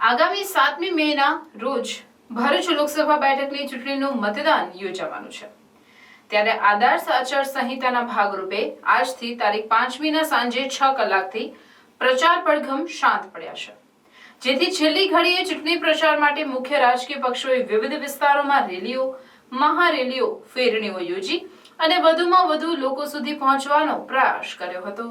આગામી 7મી મેના રોજ ભરૂચ લોકસભા બેઠકની ચૂંટણીનું મતદાન યોજાવાનું છે। ત્યારે આદર્શ આચાર સંહિતાના ભાગરૂપે આજથી તારીખ 5મીના સાંજે 6 કલાકથી પ્રચાર પડઘમ શાંત પડ્યા છે, જેથી છેલ્લી ઘડીએ ચૂંટણી પ્રચાર માટે મુખ્ય રાજકીય પક્ષોએ વિવિધ વિસ્તારોમાં રેલીઓ, મહારેલીઓ, ફેરણીઓ યોજી અને વધુમાં વધુ લોકો સુધી પહોંચવાનો પ્રયાસ કર્યો હતો।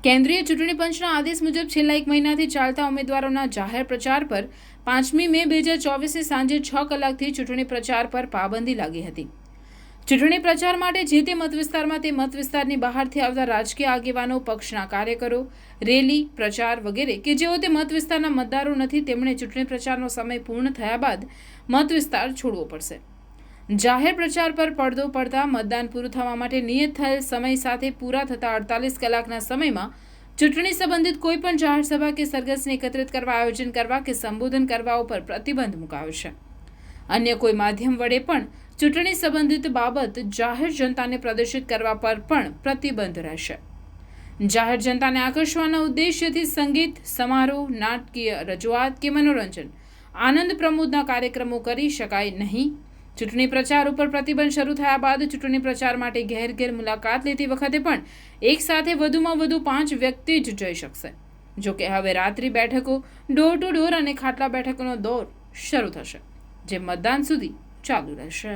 કેન્દ્રીય ચૂંટણી પંચના આદેશ મુજબ છેલ્લા 1 મહિનાથી ચાલતા ઉમેદવારોના જાહેર પ્રચાર પર 5મી મે 2024ની સાંજે 6 કલાકથી ચૂંટણી પ્રચાર પર પાબંદી લાગી હતી। ચૂંટણી પ્રચાર માટે જે તે મતવિસ્તારમાં તે મતવિસ્તારની બહારથી આવતા રાજકીય આગેવાનો, પક્ષના કાર્યકરો, રેલી, પ્રચાર વગેરે કે જેઓ તે મતવિસ્તારના મતદારો નથી, તેમણે ચૂંટણી પ્રચારનો સમય પૂર્ણ થયા બાદ મતવિસ્તાર છોડવો પડશે। જાહેર પ્રચાર પર પડદો પડતા મતદાન પૂરું થવા માટે નિયત થયેલ સમય સાથે પૂરા થતા 48 કલાકના સમયમાં ચૂંટણી સંબંધિત કોઈપણ જાહેર સભા કે સરઘસને એકત્રિત કરવા, આયોજન કરવા કે સંબોધન કરવા ઉપર પ્રતિબંધ મુકાયો છે। અન્ય કોઈ માધ્યમ વડે પણ ચૂંટણી સંબંધિત બાબત જાહેર જનતાને પ્રદર્શિત કરવા પર પણ પ્રતિબંધ રહેશે। જાહેર જનતાને આકર્ષવાના ઉદ્દેશ્યથી સંગીત, સમારોહ, નાટકીય રજૂઆત કે મનોરંજન, આનંદ પ્રમોદના કાર્યક્રમો કરી શકાય નહીં। ચૂંટણી પ્રચાર ઉપર પ્રતિબંધ શરૂ થયા બાદ ચૂંટણી પ્રચાર માટે ઘેર ઘેર મુલાકાત લેતી વખતે પણ એક સાથે વધુમાં વધુ 5 વ્યક્તિ જ જઈ શકશે। જોકે હવે રાત્રિ બેઠકો, ડોર ટુ ડોર અને ખાટલા બેઠકોનો દોર શરૂ થશે, જે મતદાન સુધી ચાલુ રહેશે।